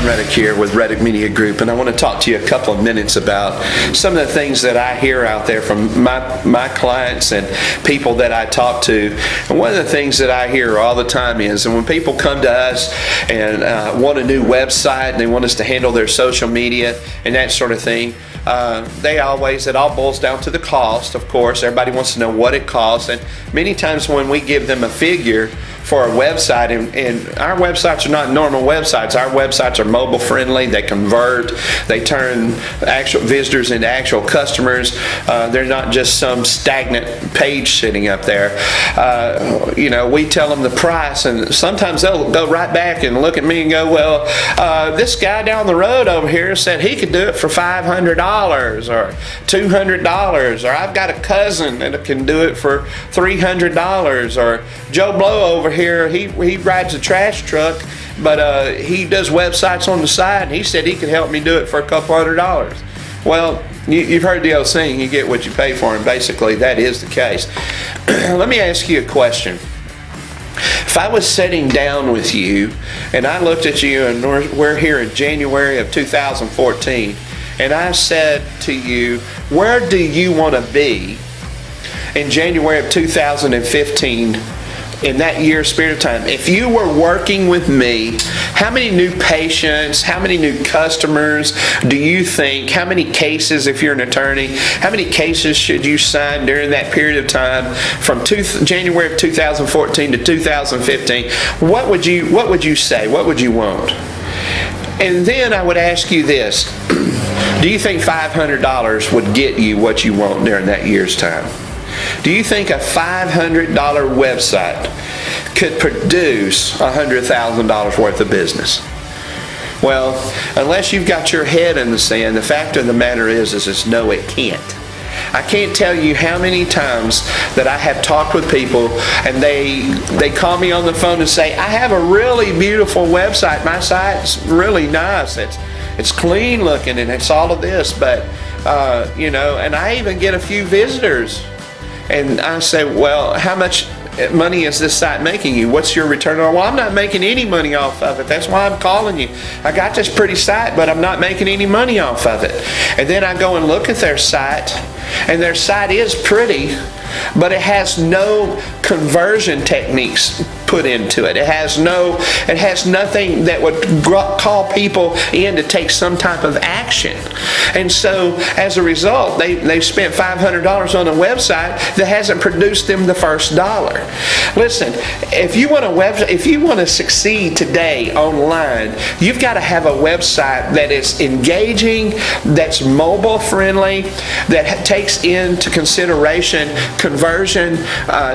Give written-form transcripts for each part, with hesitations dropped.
Reddoch here with Reddoch Media Group, and I want to talk to you a couple of minutes about some of the things that I hear out there from my clients and people that I talk to. And one of the things that I hear all the time is, and when people come to us and want a new website and they want us to handle their social media and that sort of thing, it all boils down to the cost, of course. Everybody wants to know what it costs, and many times when we give them a figure for a website, and our websites are not normal websites. Our websites are mobile friendly. They convert. They turn actual visitors into actual customers. They're not just some stagnant page sitting up there. We tell them the price, and sometimes they'll go right back and look at me and go, well, this guy down the road over here said he could do it for $500 or $200, or I've got a cousin that can do it for $300, or Joe Blow over here, he rides a trash truck, but he does websites on the side, and he said he could help me do it for a couple $100. Well, you've heard the old saying, you get what you pay for, and basically that is the case. Let me ask you a question. If I was sitting down with you and I looked at you, and we're here in January of 2014, and I said to you, where do you want to be in January of 2015 in that year's spirit of time? If you were working with me, how many new patients, how many new customers do you think, how many cases, if you're an attorney, how many cases should you sign during that period of time from January of 2014 to 2015? What would you say? What would you want? And then I would ask you this. Do you think $500 would get you what you want during that year's time? Do you think a $500 website could produce $100,000 worth of business? Well, unless you've got your head in the sand, the fact of the matter is no, it can't. I can't tell you how many times that I have talked with people and they call me on the phone and say, I have a really beautiful website. My site's really nice. It's clean looking and it's all of this, but and I even get a few visitors. And I say, well, how much money is this site making you? What's your return on? Well, I'm not making any money off of it. That's why I'm calling you. I got this pretty site, but I'm not making any money off of it. And then I go and look at their site, and their site is pretty, but it has no conversion techniques put into it. It has nothing that would call people in to take some type of action. And so as a result, they've spent $500 on a website that hasn't produced them the first dollar. Listen, if you want to succeed today online, you've got to have a website that is engaging, that's mobile friendly, that takes into consideration conversion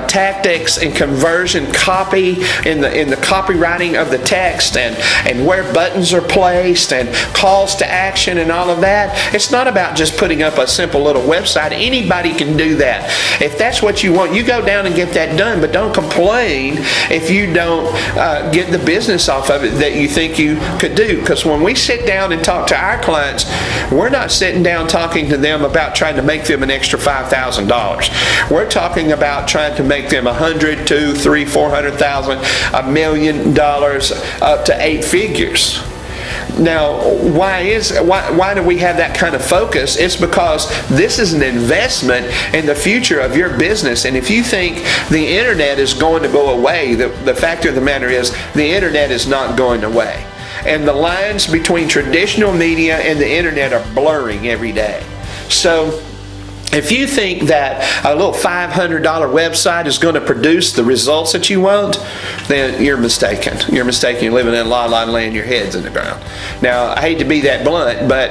tactics and conversion copy in the copywriting of the text, and where buttons are placed and calls to action and all of that. It's not about just putting up a simple little website. Anybody can do that. If that's what you want, you go down and get that done, but don't complain if you don't get the business off of it that you think you could do. Because when we sit down and talk to our clients, we're not sitting down talking to them about trying to make them an extra $5,000. We're talking about trying to make them $100,000, $200,000, $300,000, $400,000, $1 million, up to 8 figures. Now, why do we have that kind of focus? It's because this is an investment in the future of your business. And if you think the internet is going to go away, the fact of the matter is the internet is not going away. And the lines between traditional media and the internet are blurring every day. So if you think that a little $500 website is going to produce the results that you want, then you're mistaken. You're mistaken. You're living in la-la land, your head's in the ground. Now, I hate to be that blunt, but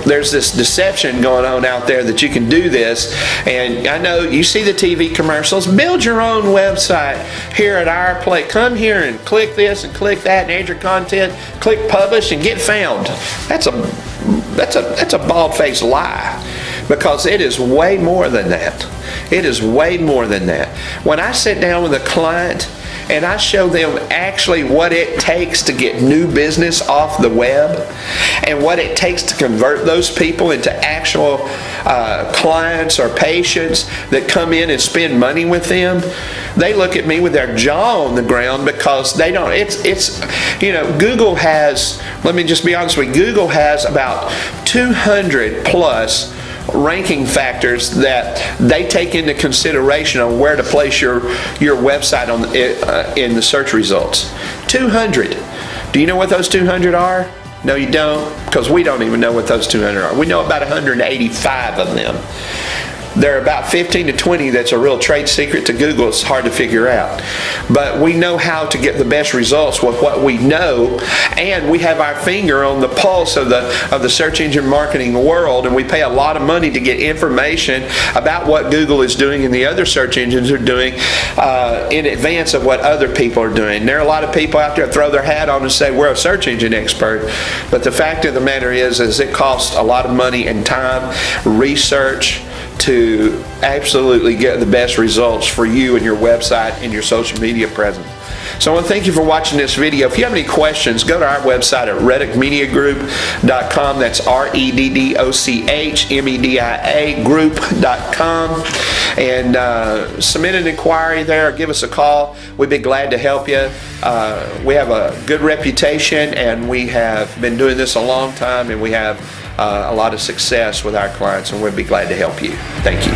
there's this deception going on out there that you can do this. And I know you see the TV commercials. Build your own website here at our place. Come here and click this and click that and add your content. Click publish and get found. That's a bald-faced lie. Because it is way more than that. It is way more than that. When I sit down with a client and I show them actually what it takes to get new business off the web and what it takes to convert those people into actual clients or patients that come in and spend money with them, they look at me with their jaw on the ground, because they don't, Google has, let me just be honest with you, Google has about 200 plus ranking factors that they take into consideration on where to place your website in the search results. 200. Do you know what those 200 are? No, you don't, because we don't even know what those 200 are. We know about 185 of them. There are about 15 to 20 that's a real trade secret to Google. It's hard to figure out. But we know how to get the best results with what we know, and we have our finger on the pulse of the search engine marketing world, and we pay a lot of money to get information about what Google is doing and the other search engines are doing in advance of what other people are doing. There are a lot of people out there that throw their hat on and say, we're a search engine expert. But the fact of the matter is it costs a lot of money and time, research, to absolutely get the best results for you and your website and your social media presence. So I want to thank you for watching this video. If you have any questions, go to our website at reddochmediagroup.com. That's REDDOCHMEDIA group.com, and submit an inquiry there. Give us a call. We'd be glad to help you. We have a good reputation, and we have been doing this a long time, and we have a lot of success with our clients, and we'd be glad to help you. Thank you.